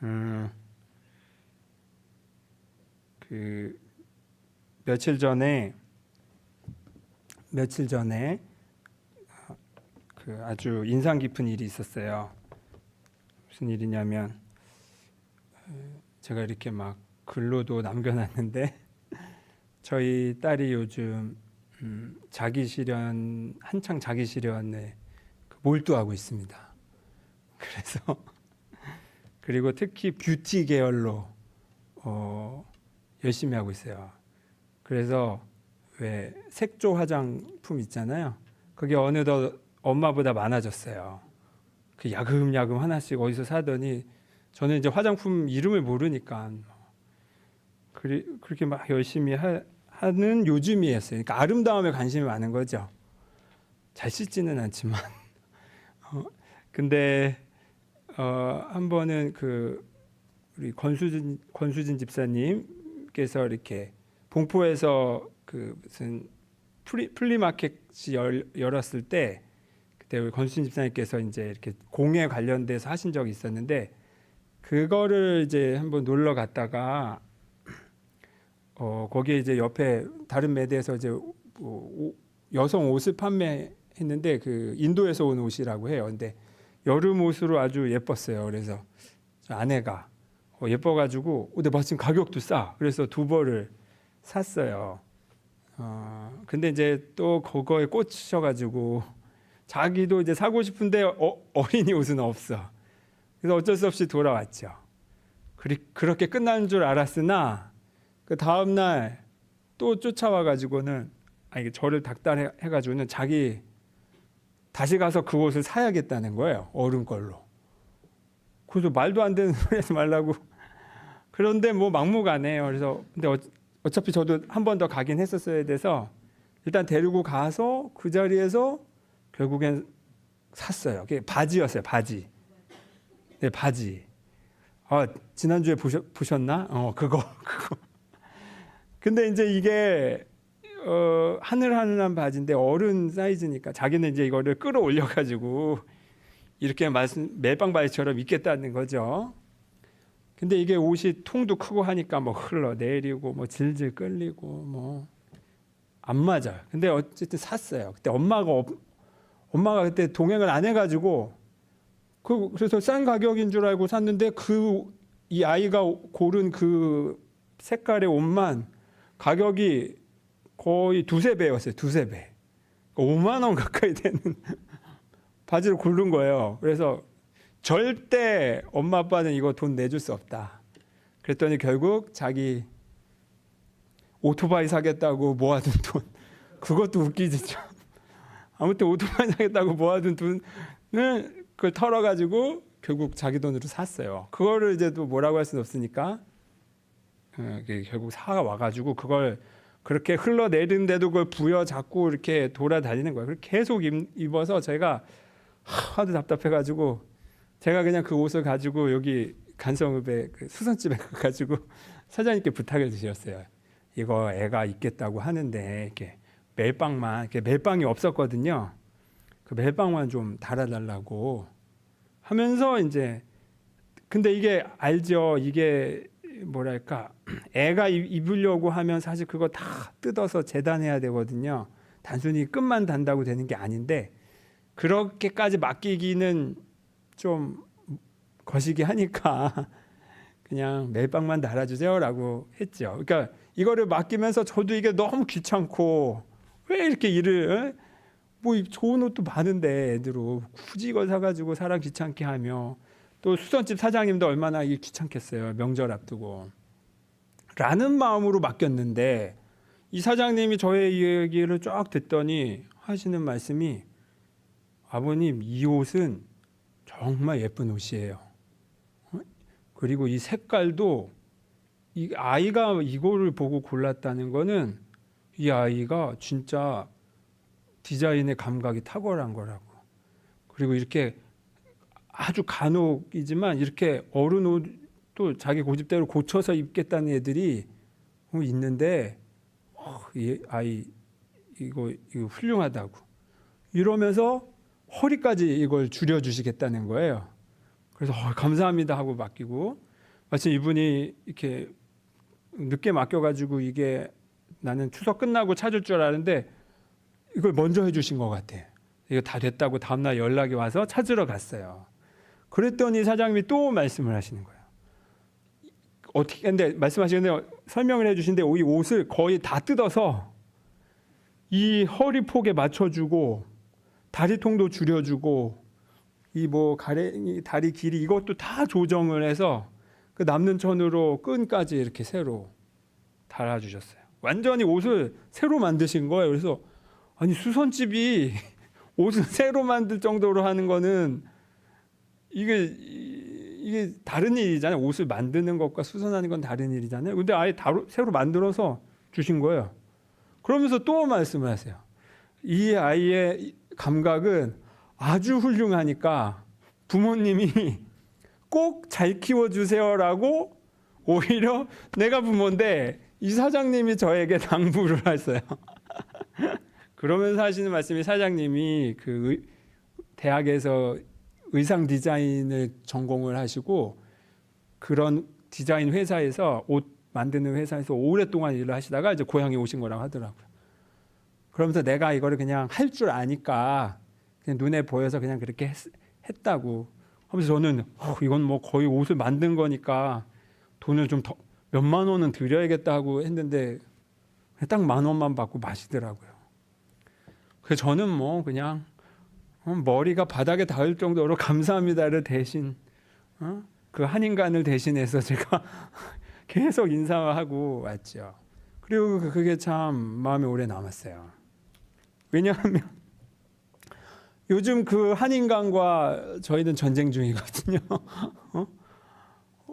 음, 그 며칠 전에 그 아주 인상 깊은 일이 있었어요. 무슨 일이냐면 제가 이렇게 막 글로도 남겨놨는데 저희 딸이 요즘 한창 자기 실현에 몰두하고 있습니다. 그래서 그리고 특히 뷰티 계열로 열심히 하고 있어요. 그래서 왜 색조 화장품 있잖아요. 그게 어느덧 엄마보다 많아졌어요. 그 야금야금 하나씩 어디서 사더니 저는 이제 화장품 이름을 모르니까 그렇게 막 열심히 하는 요즘이었어요. 그러니까 아름다움에 관심이 많은 거죠. 잘 씻지는 않지만. 근데 한 번은 그 우리 권수진 집사님께서 이렇게 봉포에서 그 무슨 플리마켓이 열었을 때 그때 우리 권수진 집사님께서 이제 이렇게 공예 관련돼서 하신 적이 있었는데 그거를 이제 한번 놀러 갔다가 거기에 이제 옆에 다른 매대에서 이제 여성 옷을 판매했는데 그 인도에서 온 옷이라고 해요. 근데 여름 옷으로 아주 예뻤어요. 그래서 아내가 예뻐가지고 근데 마침 가격도 싸. 그래서 두 벌을 샀어요. 근데 이제 또 그거에 꽂히셔가지고 자기도 이제 사고 싶은데 어린이 옷은 없어. 그래서 어쩔 수 없이 돌아왔죠. 그렇게 끝나는 줄 알았으나 그 다음 날 또 쫓아와가지고는 이게 저를 닥달해가지고는 자기 다시 가서 그 옷을 사야겠다는 거예요. 어른 걸로. 그래서 말도 안 되는 소리 하지 말라고. 그런데 뭐 막무가내예요. 그래서 근데 어차피 저도 한 번 더 가긴 했었어야 돼서 일단 데리고 가서 그 자리에서 결국엔 샀어요. 그게 바지였어요. 바지. 네, 바지. 지난주에 보셨나? 그거. 근데 이제 이게 하늘하늘한 바지인데 어른 사이즈니까 자기는 이제 이거를 끌어올려 가지고 이렇게 멜빵 바지처럼 입겠다는 거죠. 근데 이게 옷이 통도 크고 하니까 뭐 흘러내리고 뭐 질질 끌리고 뭐 안 맞아요. 근데 어쨌든 샀어요. 그때 엄마가 그때 동행을 안 해가지고 그래서 싼 가격인 줄 알고 샀는데 이 아이가 고른 그 색깔의 옷만 가격이 거의 두세 배였어요. 두세 배. 5만 원 가까이 되는 바지를 고른 거예요. 그래서 절대 엄마 아빠는 이거 돈 내줄 수 없다. 그랬더니 결국 자기 오토바이 사겠다고 모아둔 돈, 그것도 웃기지 참. 아무튼 오토바이 사겠다고 모아둔 돈을 그걸 털어가지고 결국 자기 돈으로 샀어요. 그거를 이제 또 뭐라고 할 수는 없으니까 결국 사가 와가지고 그걸 그렇게 흘러내리는데도 그걸 부여잡고 이렇게 돌아다니는 거예요. 계속 입어서 제가 하도 답답해가지고 제가 그냥 그 옷을 가지고 여기 간성읍에 그 수선집에 가가지고 사장님께 부탁을 드렸어요. 이거 애가 입겠다고 하는데 이렇게 멜빵이 없었거든요. 그 멜빵만 좀 달아달라고 하면서 이제 근데 이게 알죠. 이게 뭐랄까 애가 입으려고 하면 사실 그거 다 뜯어서 재단해야 되거든요. 단순히 끝만 단다고 되는 게 아닌데 그렇게까지 맡기기는 좀 거시기 하니까 그냥 멜빵만 달아주세요라고 했죠. 그러니까 이거를 맡기면서 저도 이게 너무 귀찮고 왜 이렇게 일을 뭐 좋은 옷도 많은데 애들로 굳이 이걸 사가지고 사람 귀찮게 하며 또 수선집 사장님도 얼마나 이게 귀찮겠어요. 명절 앞두고 라는 마음으로 맡겼는데 이 사장님이 저의 얘기를 쫙 듣더니 하시는 말씀이 아버님 이 옷은 정말 예쁜 옷이에요. 그리고 이 색깔도 이 아이가 이거를 보고 골랐다는 거는 이 아이가 진짜 디자인의 감각이 탁월한 거라고. 그리고 이렇게 아주 간혹이지만 이렇게 어른 옷도 자기 고집대로 고쳐서 입겠다는 애들이 있는데 이 아이 이거 훌륭하다고 이러면서 허리까지 이걸 줄여주시겠다는 거예요. 그래서 감사합니다 하고 맡기고, 마침 이분이 이렇게 늦게 맡겨가지고 이게 나는 추석 끝나고 찾을 줄 알았는데 이걸 먼저 해주신 것 같아. 이거 다 됐다고 다음날 연락이 와서 찾으러 갔어요. 그랬더니 사장님이 또 말씀을 하시는 거예요. 어떻게, 근데 말씀하시는데 설명을 해주시는데 이 옷을 거의 다 뜯어서 이 허리 폭에 맞춰주고 다리통도 줄여주고 이 다리 길이 이것도 다 조정을 해서 그 남는 천으로 끈까지 이렇게 새로 달아주셨어요. 완전히 옷을 새로 만드신 거예요. 그래서 아니 수선집이 옷을 새로 만들 정도로 하는 거는 이게 다른 일이잖아요. 옷을 만드는 것과 수선하는 건 다른 일이잖아요. 근데 아예 새로 만들어서 주신 거예요. 그러면서 또 말씀을 하세요. 이 아이의 감각은 아주 훌륭하니까 부모님이 꼭 잘 키워주세요라고 오히려 내가 부모인데 이 사장님이 저에게 당부를 하셨어요. 그러면서 하시는 말씀이 사장님이 그 대학에서 의상 디자인을 전공을 하시고 그런 디자인 회사에서 옷 만드는 회사에서 오랫동안 일을 하시다가 이제 고향에 오신 거라고 하더라고요. 그러면서 내가 이거를 그냥 할 줄 아니까 그냥 눈에 보여서 그냥 그렇게 했다고 하면서 저는 이건 뭐 거의 옷을 만든 거니까 돈을 좀 더 몇만 원은 드려야겠다 하고 했는데 딱 10,000원만 받고 마시더라고요. 그래서 저는 뭐 그냥 머리가 바닥에 닿을 정도로 감사합니다를 대신 그 한인간을 대신해서 제가 계속 인사하고 왔죠. 그리고 그게 참 마음에 오래 남았어요. 왜냐하면 요즘 그 한인간과 저희는 전쟁 중이거든요.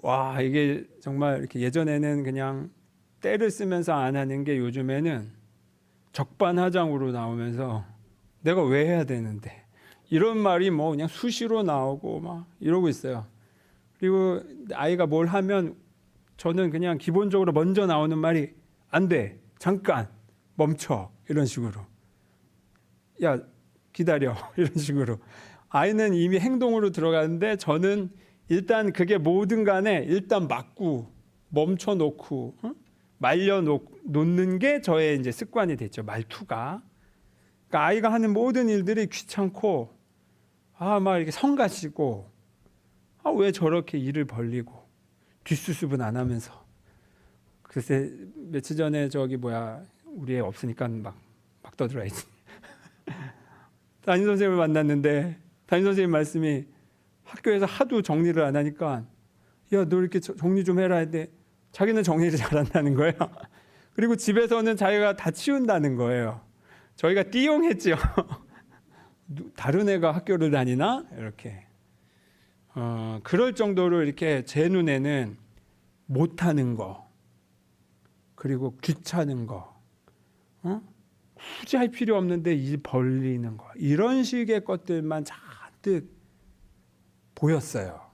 와, 이게 정말 이렇게 예전에는 그냥 때를 쓰면서 안 하는 게 요즘에는 적반하장으로 나오면서 내가 왜 해야 되는데 이런 말이 뭐 그냥 수시로 나오고 막 이러고 있어요. 그리고 아이가 뭘 하면 저는 그냥 기본적으로 먼저 나오는 말이 안 돼, 잠깐 멈춰, 이런 식으로. 야 기다려, 이런 식으로. 아이는 이미 행동으로 들어가는데 저는 일단 그게 뭐든 간에 일단 막고 멈춰 놓고 말려 놓는 게 저의 이제 습관이 됐죠. 말투가. 그러니까 아이가 하는 모든 일들이 귀찮고 막 이렇게 성가시고 왜 저렇게 일을 벌리고 뒷수습은 안 하면서. 글쎄 며칠 전에 우리 애 없으니까 막 떠들어야지. 담임 선생님을 만났는데 담임 선생님 말씀이 학교에서 하도 정리를 안 하니까 야 너 이렇게 정리 좀 해라 했는데 자기는 정리를 잘한다는 거예요. 그리고 집에서는 자기가 다 치운다는 거예요. 저희가 띠용했죠. 다른 애가 학교를 다니나? 이렇게. 그럴 정도로 이렇게 제 눈에는 못하는 거, 그리고 귀찮은 거, 굳이 할 필요 없는데 일 벌리는 거, 이런 식의 것들만 잔뜩 보였어요.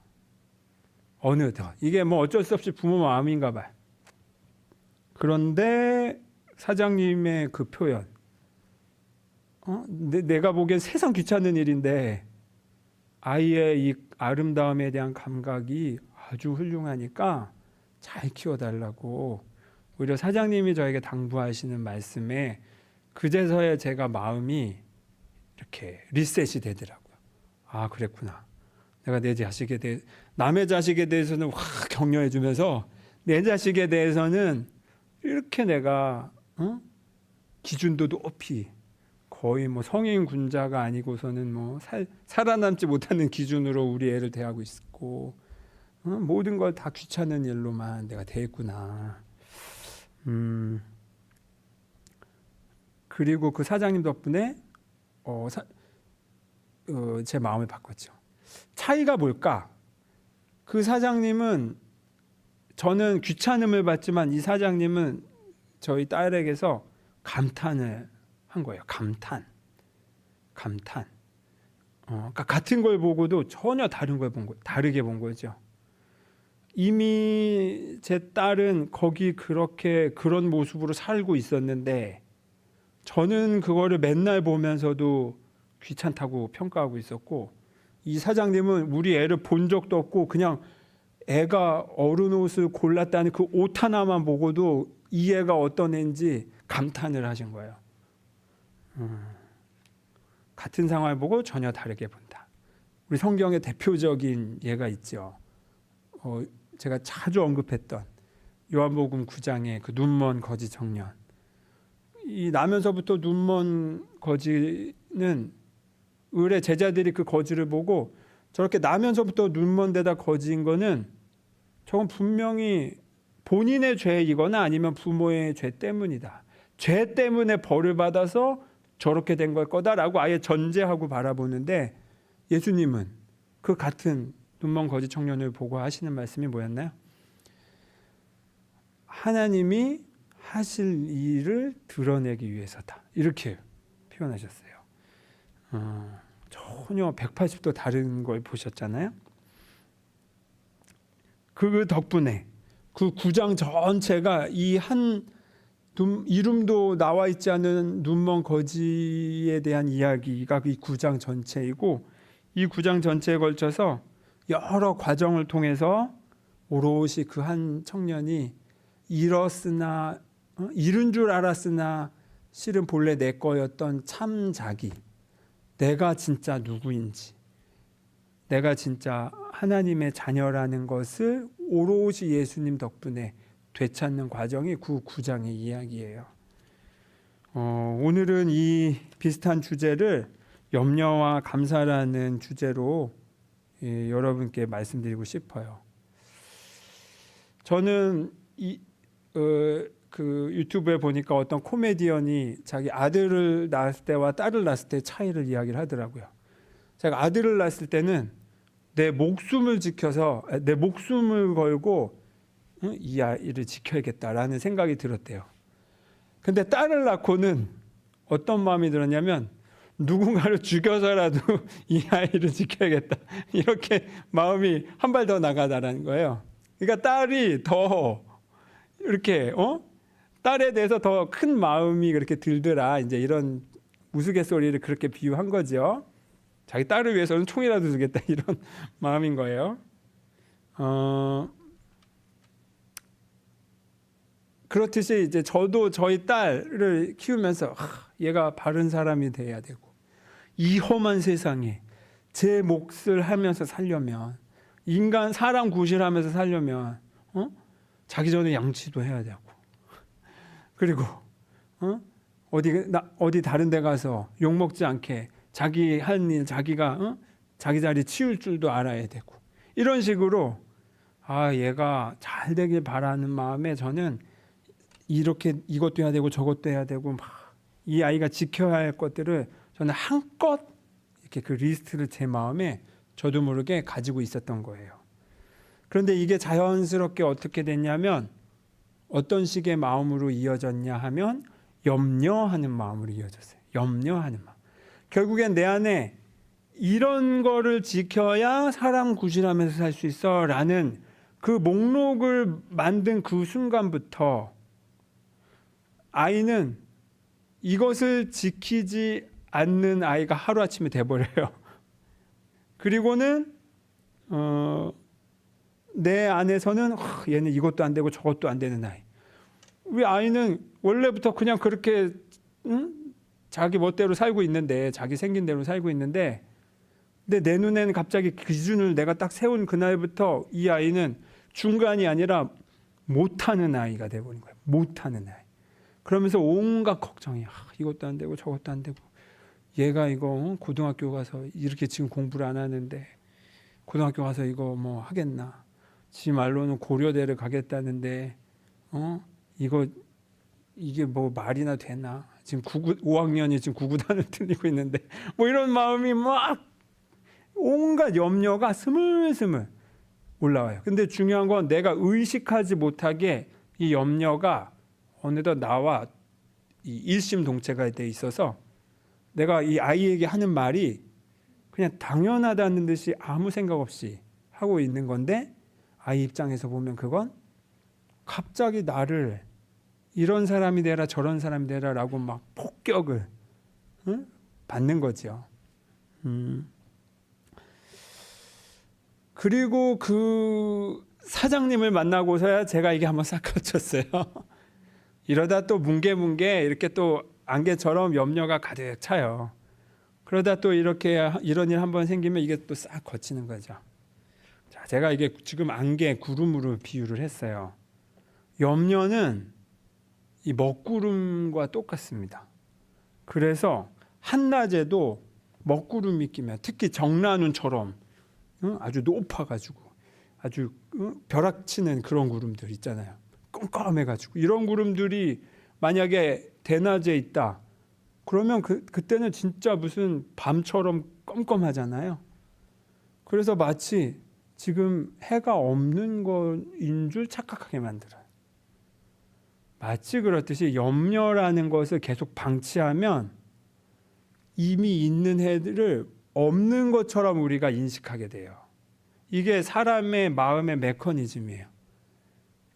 어느덧. 이게 뭐 어쩔 수 없이 부모 마음인가 봐요. 그런데 사장님의 그 표현, 내가 보기엔 세상 귀찮은 일인데 아이의 이 아름다움에 대한 감각이 아주 훌륭하니까 잘 키워달라고 오히려 사장님이 저에게 당부하시는 말씀에 그제서야 제가 마음이 이렇게 리셋이 되더라고요. 그랬구나. 내가 남의 자식에 대해서는 확 격려해 주면서 내 자식에 대해서는 이렇게 내가 기준도 높이, 거의 뭐 성인 군자가 아니고서는 뭐 살아남지 못하는 기준으로 우리 애를 대하고 있고 모든 걸 다 귀찮은 일로만 내가 대했구나. 그리고 그 사장님 덕분에 제 마음을 바꿨죠. 차이가 뭘까? 그 사장님은, 저는 귀찮음을 받지만 이 사장님은 저희 딸에게서 감탄을 한 거예요. 감탄. 그러니까 같은 걸 보고도 전혀 다르게 본 거죠. 이미 제 딸은 거기 그런 모습으로 살고 있었는데 저는 그거를 맨날 보면서도 귀찮다고 평가하고 있었고, 이 사장님은 우리 애를 본 적도 없고 그냥 애가 어른 옷을 골랐다는 그 옷 하나만 보고도 이 애가 어떤 애인지 감탄을 하신 거예요. 같은 상황을 보고 전혀 다르게 본다. 우리 성경의 대표적인 예가 있죠. 제가 자주 언급했던 요한복음 9장의 그 눈먼 거지 청년. 이 나면서부터 눈먼 거지는 의뢰 제자들이 그 거지를 보고 저렇게 나면서부터 눈먼 데다 거지인 거는 저건 분명히 본인의 죄이거나 아니면 부모의 죄 때문이다. 죄 때문에 벌을 받아서 저렇게 된 걸 거다라고 아예 전제하고 바라보는데 예수님은 그 같은 눈먼 거지 청년을 보고 하시는 말씀이 뭐였나요? 하나님이 하실 일을 드러내기 위해서다. 이렇게 표현하셨어요. 전혀 180도 다른 걸 보셨잖아요. 그 덕분에 그 9장 전체가 이 한 이름도 나와 있지 않은 눈먼 거지에 대한 이야기가 이 9장 전체이고 이 9장 전체에 걸쳐서 여러 과정을 통해서 오롯이 그 한 청년이 잃었으나 잃은 줄 알았으나 실은 본래 내 거였던 참 자기, 내가 진짜 누구인지, 내가 진짜 하나님의 자녀라는 것을 오롯이 예수님 덕분에 되찾는 과정이 그 9장의 이야기예요. 오늘은 이 비슷한 주제를 염려와 감사라는 주제로 여러분께 말씀드리고 싶어요. 저는 그 유튜브에 보니까 어떤 코미디언이 자기 아들을 낳았을 때와 딸을 낳았을 때 차이를 이야기를 하더라고요. 제가 아들을 낳았을 때는 내 목숨을 지켜서 내 목숨을 걸고 이 아이를 지켜야겠다라는 생각이 들었대요. 근데 딸을 낳고는 어떤 마음이 들었냐면 누군가를 죽여서라도 이 아이를 지켜야겠다. 이렇게 마음이 한 발 더 나가다라는 거예요. 그러니까 딸이 더 이렇게 딸에 대해서 더 큰 마음이 그렇게 들더라. 이제 이런 우스갯소리를 그렇게 비유한 거죠. 자기 딸을 위해서는 총이라도 주겠다 이런 마음인 거예요. 그렇듯이 이제 저도 저희 딸을 키우면서 얘가 바른 사람이 돼야 되고 이 험한 세상에 제 몫을 하면서 살려면 인간 사람 구실하면서 살려면 자기 전에 양치도 해야 되고 그리고 어디 다른 데 가서 욕 먹지 않게 자기 할 일 자기가 자기 자리 치울 줄도 알아야 되고 이런 식으로 얘가 잘 되길 바라는 마음에 저는 이렇게 이것도 해야 되고 저것도 해야 되고 막 이 아이가 지켜야 할 것들을 저는 한껏 이렇게 그 리스트를 제 마음에 저도 모르게 가지고 있었던 거예요. 그런데 이게 자연스럽게 어떻게 됐냐면 어떤 식의 마음으로 이어졌냐 하면 염려하는 마음으로 이어졌어요. 염려하는 마음. 결국엔 내 안에 이런 거를 지켜야 사람 구실하면서 살 수 있어 라는 그 목록을 만든 그 순간부터 아이는 이것을 지키지 않는 아이가 하루아침에 돼버려요. 그리고는 내 안에서는 얘는 이것도 안 되고 저것도 안 되는 아이. 우리 아이는 원래부터 그냥 그렇게 자기 멋대로 살고 있는데 자기 생긴 대로 살고 있는데 근데 내 눈에는 갑자기 기준을 내가 딱 세운 그날부터 이 아이는 중간이 아니라 못하는 아이가 돼버린 거예요. 못하는 아이. 그러면서 온갖 걱정이 이것도 안 되고 저것도 안 되고 얘가 이거 고등학교 가서 이렇게 지금 공부를 안 하는데 고등학교 가서 이거 뭐 하겠나. 지 말로는 고려대를 가겠다는데 이게 뭐 말이나 되나. 지금 5학년이 지금 구구단을 틀리고 있는데 뭐 이런 마음이 막 온갖 염려가 스물스물 올라와요. 근데 중요한 건 내가 의식하지 못하게 이 염려가 어느덧 나와 이 일심동체가 돼 있어서 내가 이 아이에게 하는 말이 그냥 당연하다는 듯이 아무 생각 없이 하고 있는 건데 아이 입장에서 보면 그건 갑자기 나를 이런 사람이 되라 저런 사람이 되라 라고 막 폭격을 받는 거죠. 그리고 그 사장님을 만나고서야 제가 이게 한번 싹 거쳤어요. 이러다 또 뭉게뭉게 이렇게 또 안개처럼 염려가 가득 차요. 그러다 또 이렇게 이런 일 한번 생기면 이게 또 싹 거치는 거죠. 자, 제가 이게 지금 안개, 구름으로 비유를 했어요. 염려는 이 먹구름과 똑같습니다. 그래서 한낮에도 먹구름이 끼면, 특히 정란운처럼 아주 높아가지고 아주 벼락치는 그런 구름들 있잖아요. 깜깜해가지고 이런 구름들이 만약에 대낮에 있다. 그러면 그때는 진짜 무슨 밤처럼 껌껌하잖아요. 그래서 마치 지금 해가 없는 것인 줄 착각하게 만들어요. 마치 그렇듯이 염려라는 것을 계속 방치하면 이미 있는 해를 없는 것처럼 우리가 인식하게 돼요. 이게 사람의 마음의 메커니즘이에요.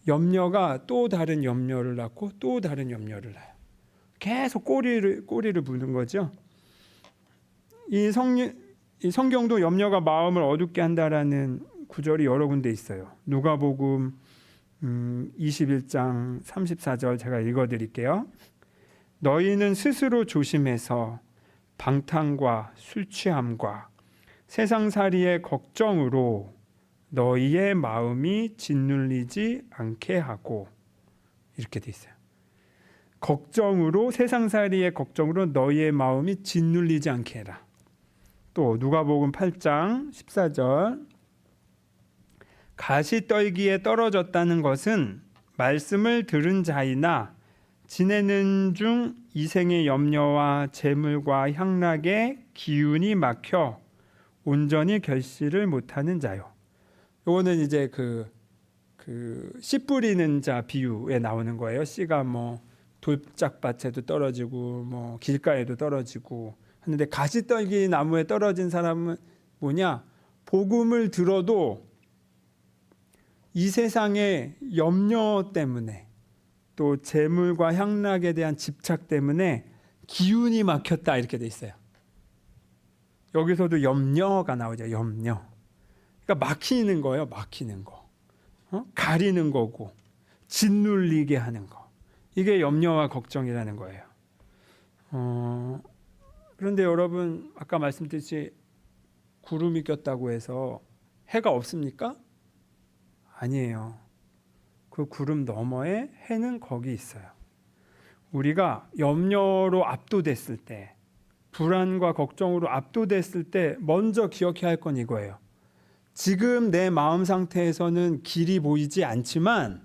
염려가 또 다른 염려를 낳고 또 다른 염려를 낳아요. 계속 꼬리를 무는 거죠. 이 성경도 염려가 마음을 어둡게 한다라는 구절이 여러 군데 있어요. 누가복음 21장 34절 제가 읽어드릴게요. 너희는 스스로 조심해서 방탕과 술 취함과 세상살이의 걱정으로 너희의 마음이 짓눌리지 않게 하고, 이렇게 돼 있어요. 걱정으로, 세상살이의 걱정으로 너희의 마음이 짓눌리지 않게 해라. 또 누가복음 8장 14절 가시떨기에 떨어졌다는 것은 말씀을 들은 자이나 지내는 중 이생의 염려와 재물과 향락에 기운이 막혀 온전히 결실을 못하는 자요. 요거는 이제 씨 뿌리는 자 비유에 나오는 거예요. 씨가 뭐 돌짝밭에도 떨어지고 뭐 길가에도 떨어지고 하는데, 가시떨기 나무에 떨어진 사람은 뭐냐? 복음을 들어도 이 세상의 염려 때문에 또 재물과 향락에 대한 집착 때문에 기운이 막혔다, 이렇게 돼 있어요. 여기서도 염려가 나오죠. 염려. 그러니까 막히는 거예요. 막히는 거. 가리는 거고 짓눌리게 하는 거. 이게 염려와 걱정이라는 거예요. 그런데 여러분, 아까 말씀드렸듯이 구름이 꼈다고 해서 해가 없습니까? 아니에요. 그 구름 너머에 해는 거기 있어요. 우리가 염려로 압도됐을 때, 불안과 걱정으로 압도됐을 때 먼저 기억해야 할 건 이거예요. 지금 내 마음 상태에서는 길이 보이지 않지만,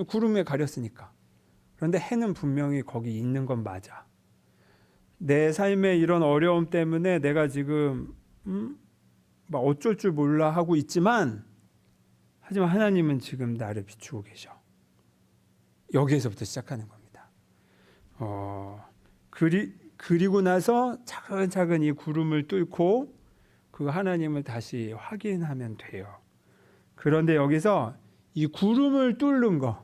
구름에 가렸으니까. 그런데 해는 분명히 거기 있는 건 맞아. 내 삶의 이런 어려움 때문에 내가 지금 막 어쩔 줄 몰라 하고 있지만, 하지만 하나님은 지금 나를 비추고 계셔. 여기에서부터 시작하는 겁니다. 그리고 나서 차근차근 이 구름을 뚫고 그 하나님을 다시 확인하면 돼요. 그런데 여기서 이 구름을 뚫는 거,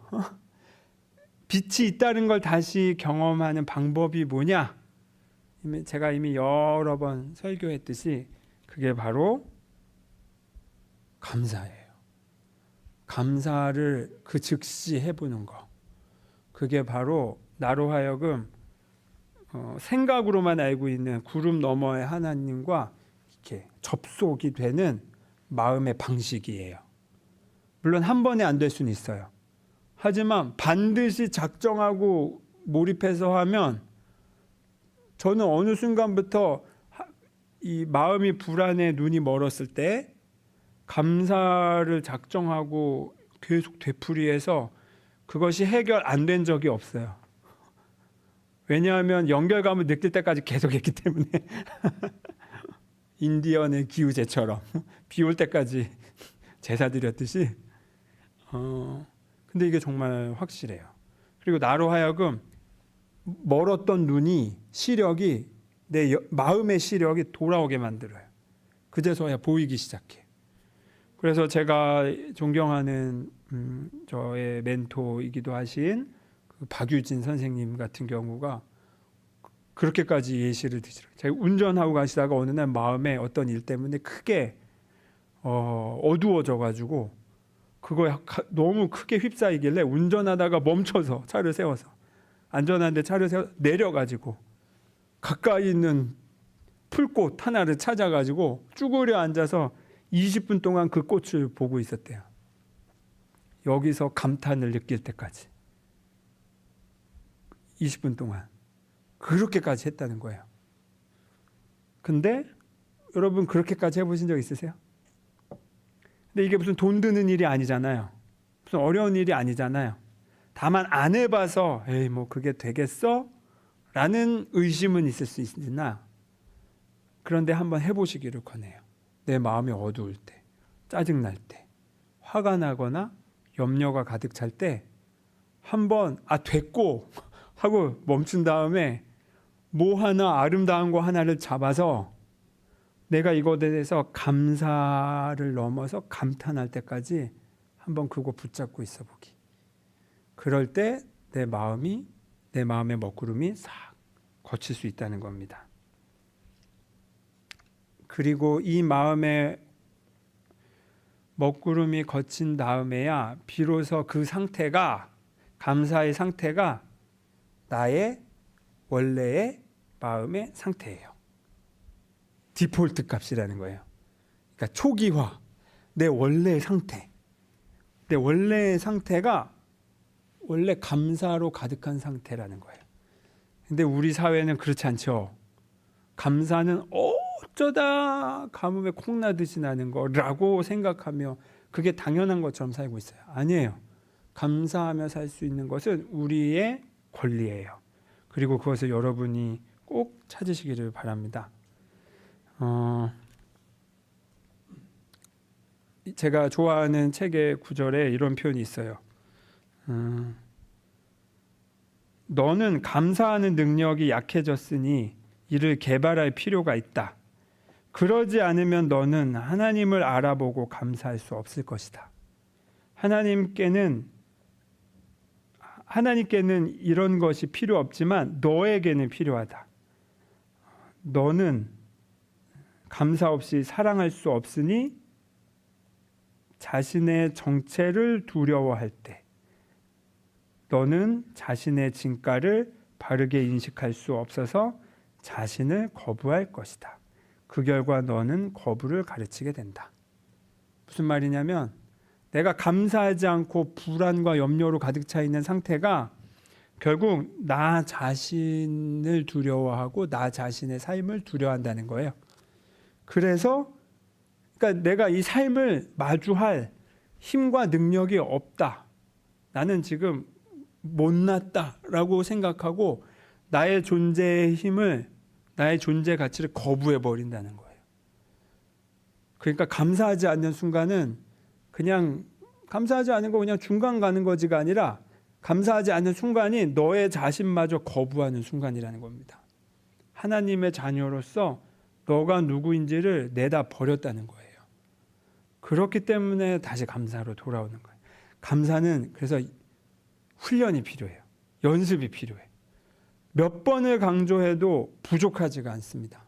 빛이 있다는 걸 다시 경험하는 방법이 뭐냐? 제가 이미 여러 번 설교했듯이 그게 바로 감사예요. 감사를 그 즉시 해보는 거. 그게 바로 나로 하여금 생각으로만 알고 있는 구름 너머의 하나님과 이렇게 접속이 되는 마음의 방식이에요. 물론 한 번에 안 될 수는 있어요. 하지만 반드시 작정하고 몰입해서 하면, 저는 어느 순간부터 이 마음이 불안해 눈이 멀었을 때 감사를 작정하고 계속 되풀이해서 그것이 해결 안 된 적이 없어요. 왜냐하면 연결감을 느낄 때까지 계속 했기 때문에. 인디언의 기우제처럼 비 올 때까지 제사 드렸듯이. 근데 이게 정말 확실해요. 그리고 나로 하여금 멀었던 눈이, 시력이, 내 마음의 시력이 돌아오게 만들어요. 그제서야 보이기 시작해. 그래서 제가 존경하는 저의 멘토이기도 하신 그 박유진 선생님 같은 경우가 그렇게까지 예시를 드시더라고요. 제가 운전하고 가시다가 어느 날 마음에 어떤 일 때문에 크게 어두워져가지고 그거에 너무 크게 휩싸이길래 운전하다가 멈춰서 차를 세워서 안전한데 차를 세워 내려가지고 가까이 있는 풀꽃 하나를 찾아가지고 쭈그려 앉아서 20분 동안 그 꽃을 보고 있었대요. 여기서 감탄을 느낄 때까지 20분 동안 그렇게까지 했다는 거예요. 근데 여러분 그렇게까지 해보신 적 있으세요? 근데 이게 무슨 돈 드는 일이 아니잖아요. 무슨 어려운 일이 아니잖아요. 다만 안 해봐서 에이 뭐 그게 되겠어? 라는 의심은 있을 수 있으나 그런데 한번 해보시기를 권해요. 내 마음이 어두울 때, 짜증날 때, 화가 나거나 염려가 가득 찰 때 한번 됐고 하고 멈춘 다음에 뭐 하나 아름다운 거 하나를 잡아서 내가 이것에 대해서 감사를 넘어서 감탄할 때까지 한번 그거 붙잡고 있어 보기. 그럴 때 내 마음의 먹구름이 싹 거칠 수 있다는 겁니다. 그리고 이 마음의 먹구름이 거친 다음에야 비로소 그 상태가, 감사의 상태가 나의 원래의 마음의 상태예요. 디폴트 값이라는 거예요. 그러니까 초기화, 내 원래의 상태. 내 원래의 상태가 원래 감사로 가득한 상태라는 거예요. 근데 우리 사회는 그렇지 않죠. 감사는 어쩌다 가뭄에 콩나듯이 나는 거라고 생각하며 그게 당연한 것처럼 살고 있어요. 아니에요. 감사하며 살 수 있는 것은 우리의 권리예요. 그리고 그것을 여러분이 꼭 찾으시기를 바랍니다. 제가 좋아하는 책의 구절에 이런 표현이 있어요. 너는 감사하는 능력이 약해졌으니 이를 개발할 필요가 있다. 그러지 않으면 너는 하나님을 알아보고 감사할 수 없을 것이다. 하나님께는 이런 것이 필요 없지만 너에게는 필요하다. 너는 감사 없이 사랑할 수 없으니 자신의 정체를 두려워할 때 너는 자신의 진가를 바르게 인식할 수 없어서 자신을 거부할 것이다. 그 결과 너는 거부를 가르치게 된다. 무슨 말이냐면 내가 감사하지 않고 불안과 염려로 가득 차 있는 상태가 결국 나 자신을 두려워하고 나 자신의 삶을 두려워한다는 거예요. 그래서 그러니까 내가 이 삶을 마주할 힘과 능력이 없다. 나는 지금 못났다라고 생각하고 나의 존재의 힘을, 나의 존재 가치를 거부해 버린다는 거예요. 그러니까 감사하지 않는 순간은 그냥 감사하지 않은 거 그냥 중간 가는 거지가 아니라 감사하지 않는 순간이 너의 자신마저 거부하는 순간이라는 겁니다. 하나님의 자녀로서 너가 누구인지를 내다 버렸다는 거예요. 그렇기 때문에 다시 감사로 돌아오는 거예요. 감사는 그래서 훈련이 필요해요. 연습이 필요해요. 몇 번을 강조해도 부족하지가 않습니다.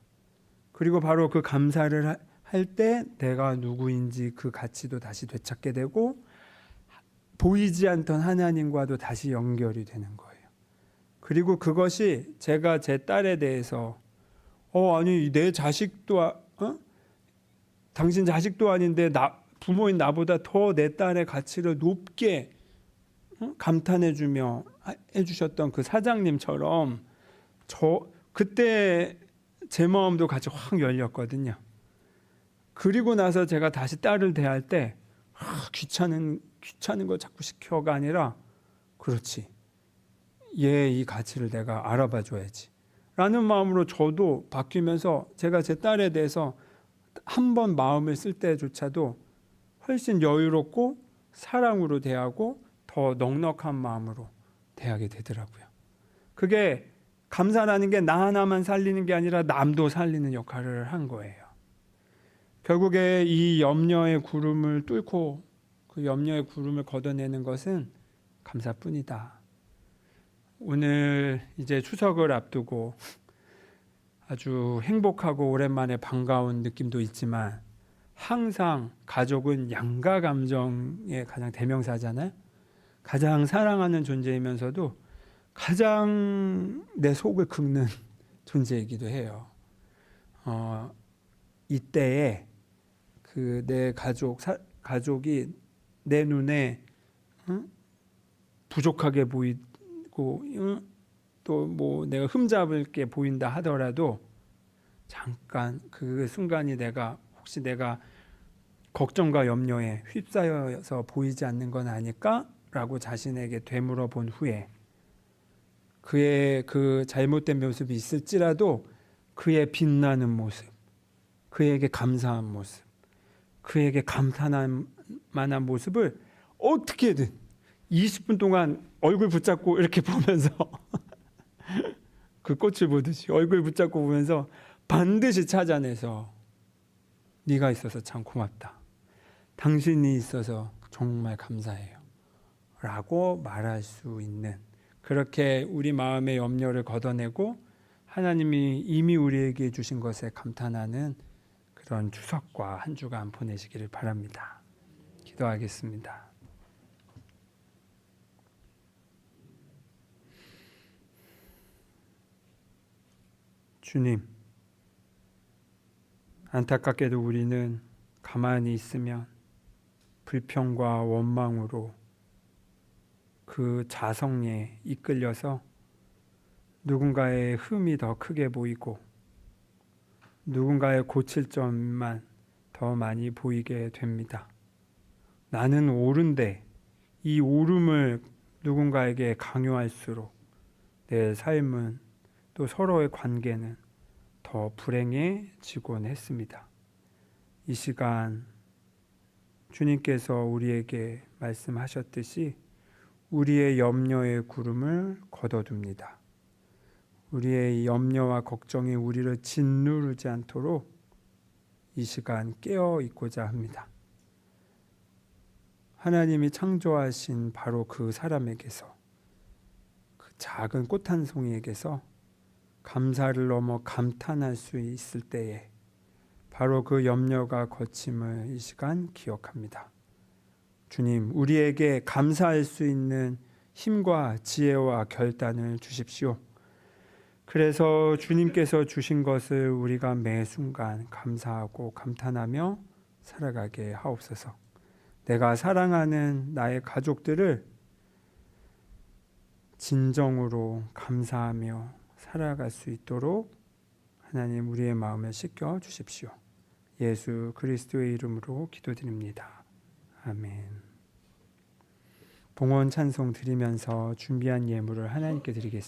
그리고 바로 그 감사를 할 때 내가 누구인지 그 가치도 다시 되찾게 되고 보이지 않던 하나님과도 다시 연결이 되는 거예요. 그리고 그것이 제가 제 딸에 대해서 아니 내 자식도 당신 자식도 아닌데 부모인 나보다 더 내 딸의 가치를 높게 감탄해주며 해주셨던 그 사장님처럼 그때 제 마음도 같이 확 열렸거든요. 그리고 나서 제가 다시 딸을 대할 때 귀찮은 거 자꾸 시켜가 아니라 그렇지, 얘 이 가치를 내가 알아봐 줘야지 라는 마음으로 저도 바뀌면서 제가 제 딸에 대해서 한 번 마음을 쓸 때조차도 훨씬 여유롭고 사랑으로 대하고 더 넉넉한 마음으로 대하게 되더라고요. 그게 감사라는 게 나 하나만 살리는 게 아니라 남도 살리는 역할을 한 거예요. 결국에 이 염려의 구름을 뚫고 그 염려의 구름을 걷어내는 것은 감사뿐이다. 오늘 이제 추석을 앞두고 아주 행복하고 오랜만에 반가운 느낌도 있지만 항상 가족은 양가 감정의 가장 대명사잖아요. 가장 사랑하는 존재이면서도 가장 내 속을 긁는 존재이기도 해요. 이때에 그 내 가족이 내 눈에 부족하게 보이고 또 뭐 내가 흠잡을 게 보인다 하더라도 잠깐 그 순간이 혹시 내가 걱정과 염려에 휩싸여서 보이지 않는 건 아닐까라고 자신에게 되물어 본 후에 그의 그 잘못된 모습이 있을지라도 그의 빛나는 모습, 그에게 감사한 모습, 그에게 감탄할 만한 모습을 어떻게든 20분 동안 얼굴 붙잡고 이렇게 보면서 그 꽃을 보듯이 얼굴 붙잡고 보면서 반드시 찾아내서 네가 있어서 참 고맙다. 당신이 있어서 정말 감사해요. 라고 말할 수 있는, 그렇게 우리 마음의 염려를 걷어내고 하나님이 이미 우리에게 주신 것에 감탄하는 그런 추석과 한 주간 보내시기를 바랍니다. 기도하겠습니다. 주님, 안타깝게도 우리는 가만히 있으면 불평과 원망으로 그 자성에 이끌려서 누군가의 흠이 더 크게 보이고 누군가의 고칠 점만 더 많이 보이게 됩니다. 나는 옳은데 이 옳음을 누군가에게 강요할수록 내 삶은 또 서로의 관계는 더 불행해지곤 했습니다. 이 시간 주님께서 우리에게 말씀하셨듯이 우리의 염려의 구름을 걷어둡니다. 우리의 염려와 걱정이 우리를 짓누르지 않도록 이 시간 깨어 있고자 합니다. 하나님이 창조하신 바로 그 사람에게서, 그 작은 꽃 한 송이에게서 감사를 넘어 감탄할 수 있을 때에 바로 그 염려가 거침을 이 시간 기억합니다. 주님, 우리에게 감사할 수 있는 힘과 지혜와 결단을 주십시오. 그래서 주님께서 주신 것을 우리가 매 순간 감사하고 감탄하며 살아가게 하옵소서. 내가 사랑하는 나의 가족들을 진정으로 감사하며 살아갈 수 있도록 하나님 우리의 마음을 씻겨 주십시오. 예수 그리스도의 이름으로 기도드립니다. 아멘. 봉헌 찬송 드리면서 준비한 예물을 하나님께 드리겠습니다.